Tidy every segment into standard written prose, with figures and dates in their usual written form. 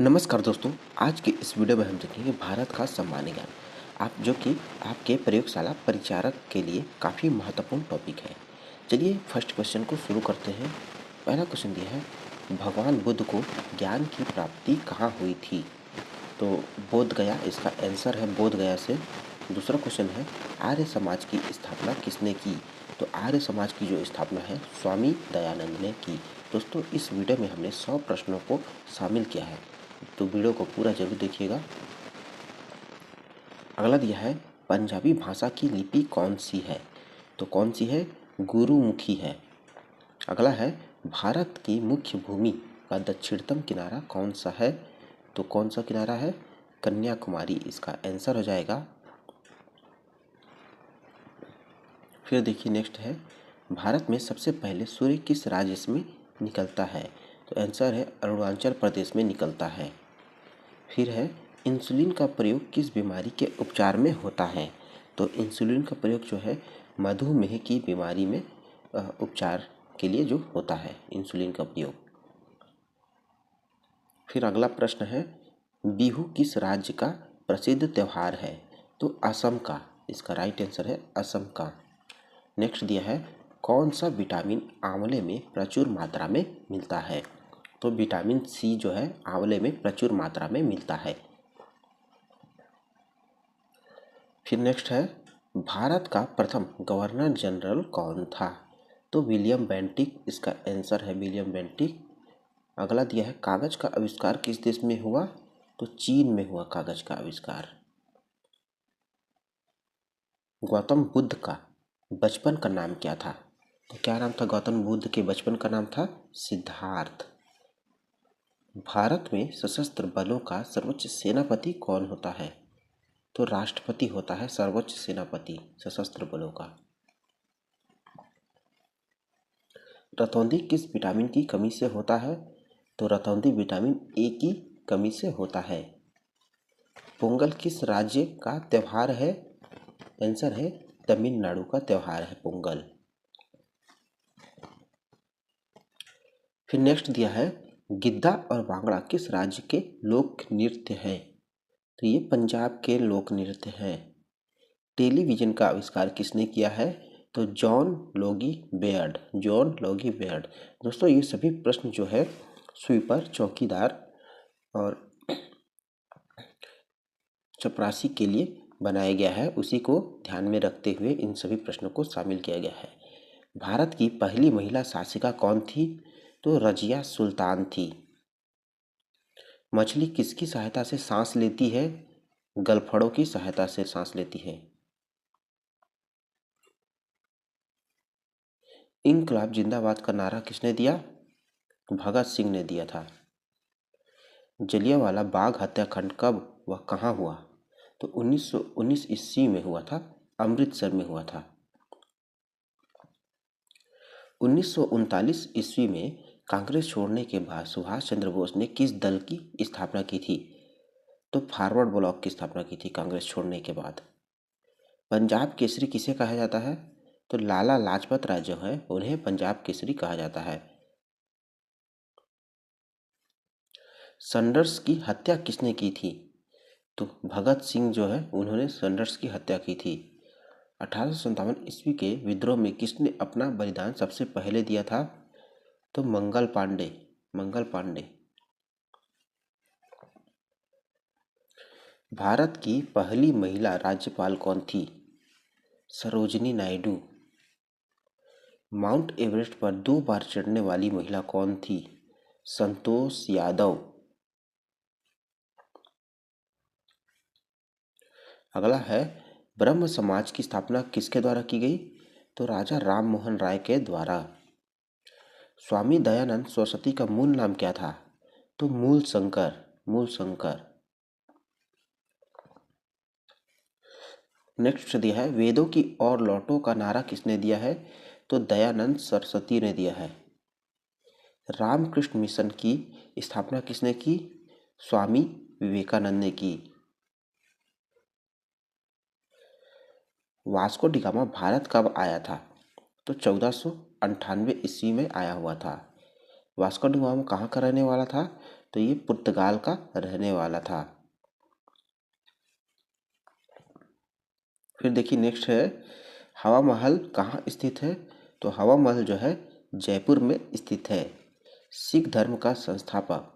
नमस्कार दोस्तों, आज की इस वीडियो में हम देखेंगे भारत का सामान्य ज्ञान आप जो कि आपके प्रयोगशाला परिचारक के लिए काफ़ी महत्वपूर्ण टॉपिक है। चलिए फर्स्ट क्वेश्चन को शुरू करते हैं। पहला क्वेश्चन दिया है, भगवान बुद्ध को ज्ञान की प्राप्ति कहाँ हुई थी? तो बोध गया इसका आंसर है, बोध गया से। दूसरा क्वेश्चन है, आर्य समाज की स्थापना किसने की? तो आर्य समाज की जो स्थापना है स्वामी दयानंद ने की। दोस्तों इस वीडियो में हमने 100 प्रश्नों को शामिल किया है, तो वीडियो को पूरा जरूर देखिएगा। अगला दिया है, पंजाबी भाषा की लिपि कौन सी है? तो कौन सी है? गुरुमुखी है। अगला है, भारत की मुख्य भूमि का दक्षिणतम किनारा कौन सा है? तो कौन सा किनारा है? कन्याकुमारी इसका आंसर हो जाएगा। फिर देखिए नेक्स्ट है, भारत में सबसे पहले सूर्य किस राज्य में निकलता है? तो आंसर है अरुणाचल प्रदेश में निकलता है। फिर है, इंसुलिन का प्रयोग किस बीमारी के उपचार में होता है? तो इंसुलिन का प्रयोग जो है मधुमेह की बीमारी में उपचार के लिए जो होता है इंसुलिन का प्रयोग। फिर अगला प्रश्न है, बिहू किस राज्य का प्रसिद्ध त्यौहार है? तो असम का, इसका राइट आंसर है असम का। नेक्स्ट दिया है, कौन सा विटामिन आंवले में प्रचुर मात्रा में मिलता है? तो विटामिन सी जो है आंवले में प्रचुर मात्रा में मिलता है। फिर नेक्स्ट है, भारत का प्रथम गवर्नर जनरल कौन था? तो विलियम बेंटिक इसका आंसर है विलियम बेंटिक। अगला दिया है, कागज का आविष्कार किस देश में हुआ? तो चीन में हुआ कागज का आविष्कार। गौतम बुद्ध का बचपन का नाम क्या था? तो क्या नाम था गौतम बुद्ध के बचपन का? नाम था सिद्धार्थ। भारत में सशस्त्र बलों का सर्वोच्च सेनापति कौन होता है? तो राष्ट्रपति होता है सर्वोच्च सेनापति सशस्त्र बलों का। रतौंधी किस विटामिन की कमी से होता है? तो रतौंधी विटामिन ए की कमी से होता है। पोंगल किस राज्य का त्यौहार है? आंसर है तमिलनाडु का त्यौहार है पोंगल। फिर नेक्स्ट दिया है, गिद्दा और भांगड़ा किस राज्य के लोक नृत्य हैं? तो ये पंजाब के लोक नृत्य हैं। टेलीविजन का आविष्कार किसने किया है? तो John Logie Baird, John Logie Baird. दोस्तों ये सभी प्रश्न जो है स्वीपर, चौकीदार और चपरासी के लिए बनाया गया है, उसी को ध्यान में रखते हुए इन सभी प्रश्नों को शामिल किया गया है। भारत की पहली महिला शासिका कौन थी? तो रजिया सुल्तान थी। मछली किसकी सहायता से सांस लेती है? गलफड़ों की सहायता से सांस लेती है। इंकलाब जिंदाबाद का नारा किसने दिया? भगत सिंह ने दिया था। जलियांवाला बाग हत्याकांड कब व कहाँ हुआ? तो 1919 ईस्वी में हुआ था, अमृतसर में हुआ था। 1939 ईस्वी में कांग्रेस छोड़ने के बाद सुभाष चंद्र बोस ने किस दल की स्थापना की थी? तो फॉरवर्ड ब्लॉक की स्थापना की थी कांग्रेस छोड़ने के बाद। पंजाब केसरी किसे कहा जाता है? तो लाला लाजपत राय जो है उन्हें पंजाब केसरी कहा जाता है। सैंडर्स की हत्या किसने की थी? तो भगत सिंह जो है उन्होंने सैंडर्स की हत्या की थी। 1857 ईस्वी के विद्रोह में किसने अपना बलिदान सबसे पहले दिया था? तो मंगल पांडे, मंगल पांडे। भारत की पहली महिला राज्यपाल कौन थी? सरोजिनी नायडू। माउंट एवरेस्ट पर 2 बार चढ़ने वाली महिला कौन थी? संतोष यादव। अगला है, ब्रह्म समाज की स्थापना किसके द्वारा की गई? तो राजा राम मोहन राय के द्वारा। स्वामी दयानंद सरस्वती का मूल नाम क्या था? तो मूल शंकर, मूल शंकर। नेक्स्ट दिया है, वेदों की ओर लौटो का नारा किसने दिया है? तो दयानंद सरस्वती ने दिया है। रामकृष्ण मिशन की स्थापना किसने की? स्वामी विवेकानंद ने की। वास्को डी गामा भारत कब आया था? तो 1498 ईस्वी में आया हुआ था। वास्को डी गामा कहाँ का रहने वाला था? तो ये पुर्तगाल का रहने वाला था। फिर देखिए नेक्स्ट है, हवा महल कहाँ स्थित है? तो हवा महल जो है जयपुर में स्थित है। सिख धर्म का संस्थापक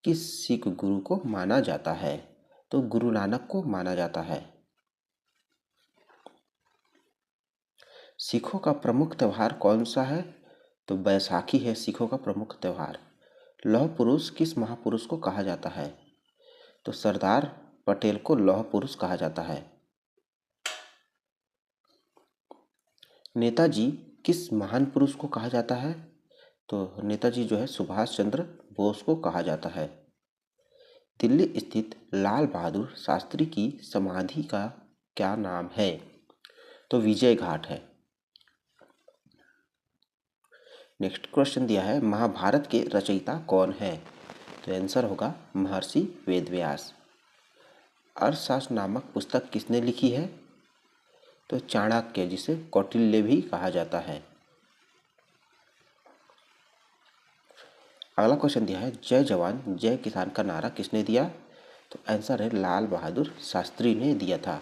किस सिख गुरु को माना जाता है? तो गुरु नानक को माना जाता है। सिखों का प्रमुख त्योहार कौन सा है? तो बैसाखी है सिखों का प्रमुख त्योहार। लौह पुरुष किस महापुरुष को कहा जाता है? तो सरदार पटेल को लौह पुरुष कहा जाता है। नेताजी किस महान पुरुष को कहा जाता है? तो नेताजी जो है सुभाष चंद्र बोस को कहा जाता है। दिल्ली स्थित लाल बहादुर शास्त्री की समाधि का क्या नाम है? तो विजय घाट है। नेक्स्ट क्वेश्चन दिया है, महाभारत के रचयिता कौन है? तो आंसर होगा महर्षि वेदव्यास। अर्थशास्त्र नामक पुस्तक किसने लिखी है? तो चाणक्य, जिसे कौटिल्य भी कहा जाता है। अगला क्वेश्चन दिया है, जय जवान जय किसान का नारा किसने दिया? तो आंसर है लाल बहादुर शास्त्री ने दिया था।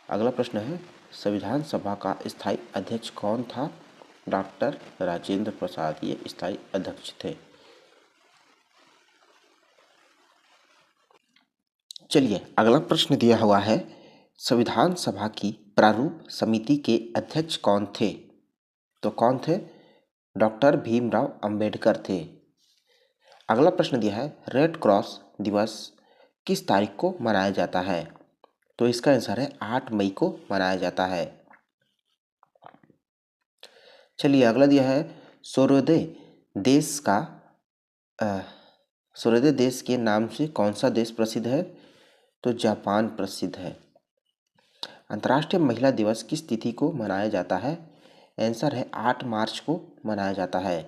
अगला प्रश्न है, संविधान सभा का स्थायी अध्यक्ष कौन था? डॉक्टर राजेंद्र प्रसाद ये स्थायी अध्यक्ष थे। चलिए अगला प्रश्न दिया हुआ है, संविधान सभा की प्रारूप समिति के अध्यक्ष कौन थे? तो कौन थे? डॉक्टर भीमराव अंबेडकर थे। अगला प्रश्न दिया है, रेड क्रॉस दिवस किस तारीख को मनाया जाता है? तो इसका आंसर है 8 मई को मनाया जाता है। चलिए अगला दिया है, सूर्योदय देश का सूर्योदय देश के नाम से कौन सा देश प्रसिद्ध है? तो जापान प्रसिद्ध है। अंतर्राष्ट्रीय महिला दिवस किस तिथि को मनाया जाता है? आंसर है 8 मार्च को मनाया जाता है।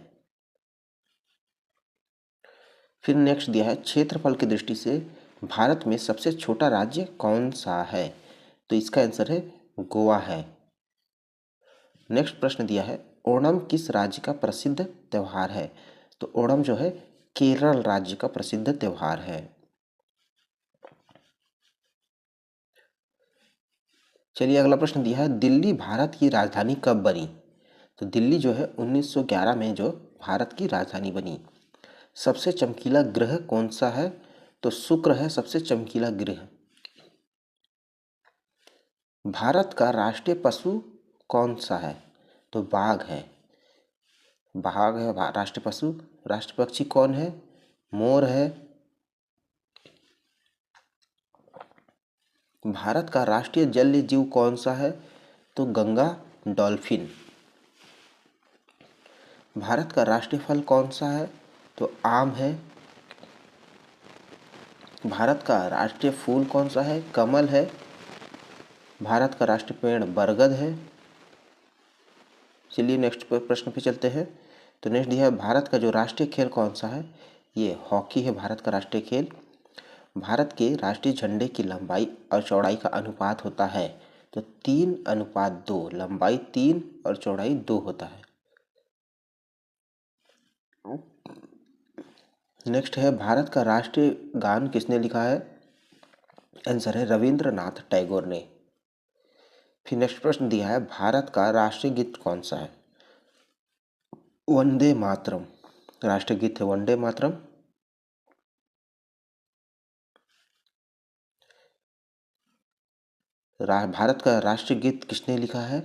फिर नेक्स्ट दिया है, क्षेत्रफल की दृष्टि से भारत में सबसे छोटा राज्य कौन सा है? तो इसका आंसर है गोवा है। नेक्स्ट प्रश्न दिया है, ओणम किस राज्य का प्रसिद्ध त्यौहार है? तो ओणम जो है केरल राज्य का प्रसिद्ध त्यौहार है। चलिए अगला प्रश्न दिया है, दिल्ली भारत की राजधानी कब बनी? तो दिल्ली जो है 1911 में जो भारत की राजधानी बनी। सबसे चमकीला ग्रह कौन सा है? तो शुक्र है सबसे चमकीला ग्रह। भारत का राष्ट्रीय पशु कौन सा है? तो बाघ है। बाघ है राष्ट्रीय पशु। राष्ट्रीय पक्षी कौन है? मोर है। भारत का राष्ट्रीय जलीय जीव कौन सा है? तो गंगा डॉल्फिन। भारत का राष्ट्रीय फल कौन सा है? तो आम है। भारत का राष्ट्रीय फूल कौन सा है? कमल है। भारत का राष्ट्रीय पेड़ बरगद है। चलिए नेक्स्ट प्रश्न पे चलते हैं। तो नेक्स्ट दिया है, भारत का जो राष्ट्रीय खेल कौन सा है? ये हॉकी है भारत का राष्ट्रीय खेल। भारत के राष्ट्रीय झंडे की लंबाई और चौड़ाई का अनुपात होता है तो 3:2, लंबाई 3 और चौड़ाई 2 होता है। नेक्स्ट है, भारत का राष्ट्रीय गान किसने लिखा है? आंसर है रविंद्रनाथ टैगोर ने। फिर नेक्स्ट प्रश्न दिया है, भारत का राष्ट्रीय गीत कौन सा है? वंदे मातरम राष्ट्रीय गीत है वंदे मातरम। भारत का राष्ट्रीय गीत किसने लिखा है?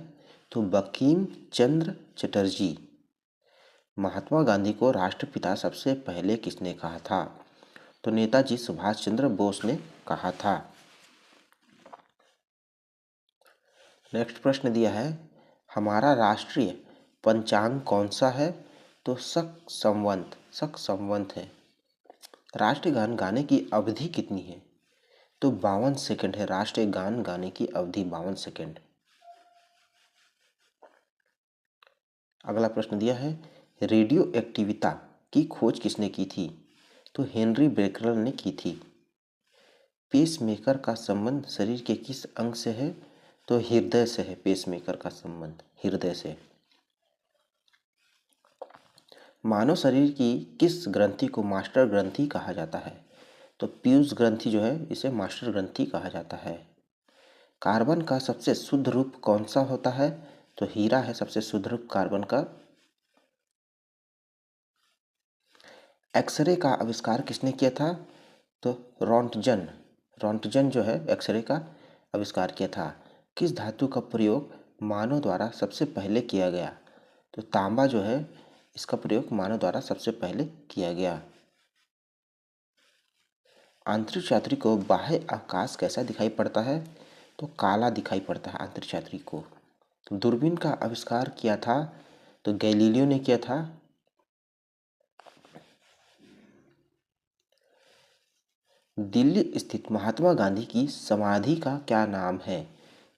तो बंकिम चंद्र चटर्जी। महात्मा गांधी को राष्ट्रपिता सबसे पहले किसने कहा था? तो नेताजी सुभाष चंद्र बोस ने कहा था। नेक्स्ट प्रश्न दिया है, हमारा राष्ट्रीय पंचांग कौन सा है? तो शक संवत है। राष्ट्रीय गान गाने की अवधि कितनी है? तो 52 सेकंड है राष्ट्रीय गान गाने की अवधि 52 सेकंड। अगला प्रश्न दिया है, रेडियो एक्टिविता की खोज किसने की थी? तो हेनरी बेकरल ने की थी। पेसमेकर का संबंध शरीर के किस अंग से है? तो हृदय से है पेसमेकर का संबंध हृदय से। मानव शरीर की किस ग्रंथि को मास्टर ग्रंथि कहा जाता है? तो पीयूष ग्रंथि जो है इसे मास्टर ग्रंथि कहा जाता है। कार्बन का सबसे शुद्ध रूप कौन सा होता है? तो हीरा है सबसे शुद्ध रूप कार्बन का। एक्सरे का आविष्कार किसने किया था? तो रोंटजन। रोंटजन जो है एक्सरे का आविष्कार किया था। किस धातु का प्रयोग मानव द्वारा सबसे पहले किया गया? तो तांबा जो है इसका प्रयोग मानव द्वारा सबसे पहले किया गया। अंतरिक्ष यात्री को बाह्य आकाश कैसा दिखाई पड़ता है? तो काला दिखाई पड़ता है अंतरिक्ष यात्री को। दूरबीन का आविष्कार किया था? तो गैलीलियो ने किया था। दिल्ली स्थित महात्मा गांधी की समाधि का क्या नाम है?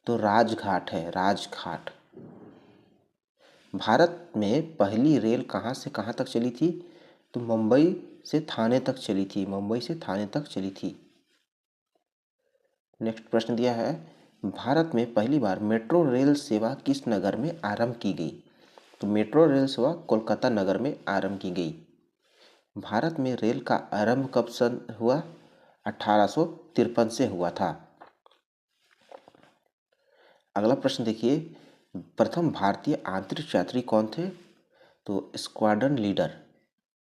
तो राजघाट है, राजघाट। भारत में पहली रेल कहाँ से कहाँ तक चली थी? तो मुंबई से थाने तक चली थी, मुंबई से थाने तक चली थी। नेक्स्ट प्रश्न दिया है, भारत में पहली बार मेट्रो रेल सेवा किस नगर में आरंभ की गई? तो मेट्रो रेल सेवा कोलकाता नगर में आरंभ की गई। भारत में रेल का आरंभ कब सन हुआ? 1853 से हुआ था। अगला प्रश्न देखिए, प्रथम भारतीय अंतरिक्ष यात्री कौन थे? तो स्क्वाड्रन लीडर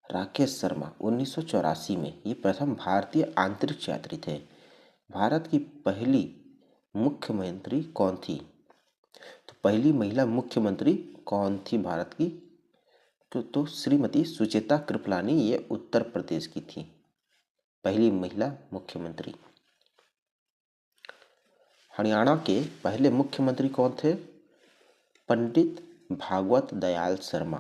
राकेश शर्मा 1984 में ये प्रथम भारतीय अंतरिक्ष यात्री थे। भारत की पहली मुख्यमंत्री कौन थी? तो पहली महिला मुख्यमंत्री कौन थी भारत की? तो श्रीमती सुचेता कृपलानी, ये उत्तर प्रदेश की थी पहली महिला मुख्यमंत्री। हरियाणा के पहले मुख्यमंत्री कौन थे? पंडित भागवत दयाल शर्मा।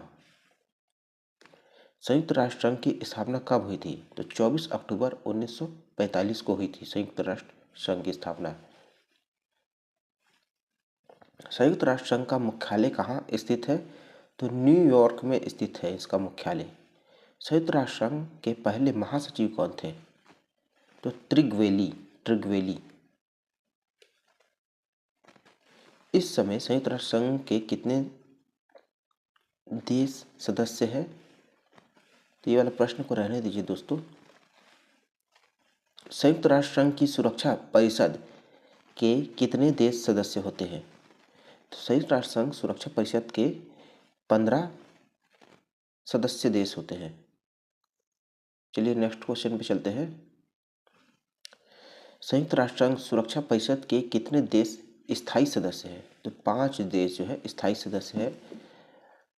संयुक्त राष्ट्र संघ की स्थापना कब हुई थी? तो 24 अक्टूबर 1945 को हुई थी संयुक्त राष्ट्र संघ की स्थापना। संयुक्त राष्ट्र संघ का मुख्यालय कहाँ स्थित है? तो न्यूयॉर्क में स्थित है इसका मुख्यालय। संयुक्त राष्ट्र संघ के पहले महासचिव कौन थे? तो त्रिगवेली। इस समय संयुक्त राष्ट्र संघ के कितने देश सदस्य हैं? तो ये वाला प्रश्न को रहने दीजिए दोस्तों। संयुक्त राष्ट्र संघ की सुरक्षा परिषद के कितने देश सदस्य होते हैं? तो संयुक्त राष्ट्र संघ सुरक्षा परिषद के 15 सदस्य देश होते हैं। चलिए नेक्स्ट क्वेश्चन पे चलते हैं। संयुक्त राष्ट्र संघ सुरक्षा परिषद के कितने देश स्थायी सदस्य हैं? तो 5 देश जो है स्थायी सदस्य है।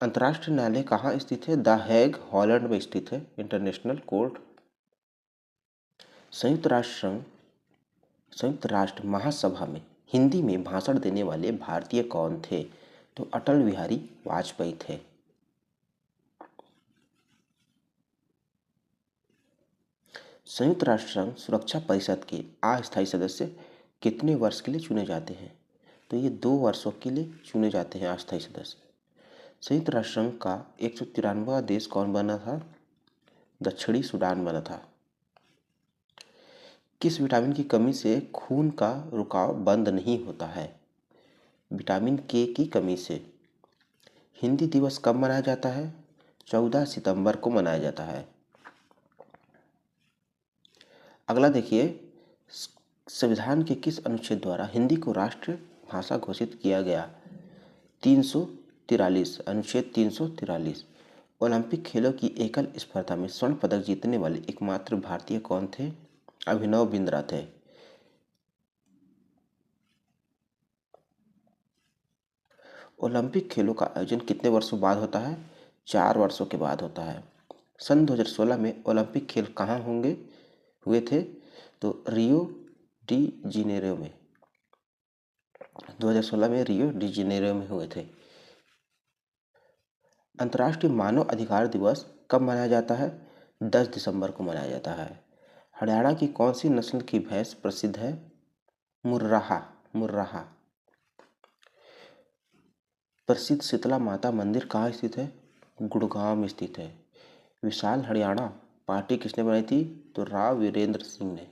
अंतर्राष्ट्रीय न्यायालय कहाँ स्थित है? द हेग हॉलैंड में स्थित है इंटरनेशनल कोर्ट। संयुक्त राष्ट्र महासभा में हिंदी में भाषण देने वाले भारतीय कौन थे? तो अटल बिहारी वाजपेयी थे। संयुक्त राष्ट्र संघ सुरक्षा परिषद के अस्थायी सदस्य कितने वर्ष के लिए चुने जाते हैं? तो ये 2 वर्षों के लिए चुने जाते हैं अस्थायी सदस्य। संयुक्त राष्ट्र संघ का 193वां देश कौन बना था? दक्षिणी सूडान बना था। किस विटामिन की कमी से खून का रुकाव बंद नहीं होता है? विटामिन के की कमी से। हिंदी दिवस कब मनाया जाता है? 14 सितंबर को मनाया जाता है। अगला देखिए, संविधान के किस अनुच्छेद द्वारा हिंदी को राष्ट्रीय भाषा घोषित किया गया? 343, अनुच्छेद 343। ओलंपिक खेलों की एकल स्पर्धा में स्वर्ण पदक जीतने वाले एकमात्र भारतीय कौन थे? अभिनव बिंद्रा थे। ओलंपिक खेलों का आयोजन कितने वर्षों बाद होता है? 4 वर्षों के बाद होता है। सन 2016 में ओलंपिक खेल कहाँ हुए थे? तो रियो डी जेनेरो में। 2016 में रियो डी जेनेरो में हुए थे। अंतर्राष्ट्रीय मानव अधिकार दिवस कब मनाया जाता है? 10 दिसंबर को मनाया जाता है। हरियाणा की कौन सी नस्ल की भैंस प्रसिद्ध है? मुर्राहा। प्रसिद्ध शीतला माता मंदिर कहाँ स्थित है? गुड़गांव में स्थित है। विशाल हरियाणा पार्टी किसने बनाई थी? तो राव वीरेंद्र सिंह ने।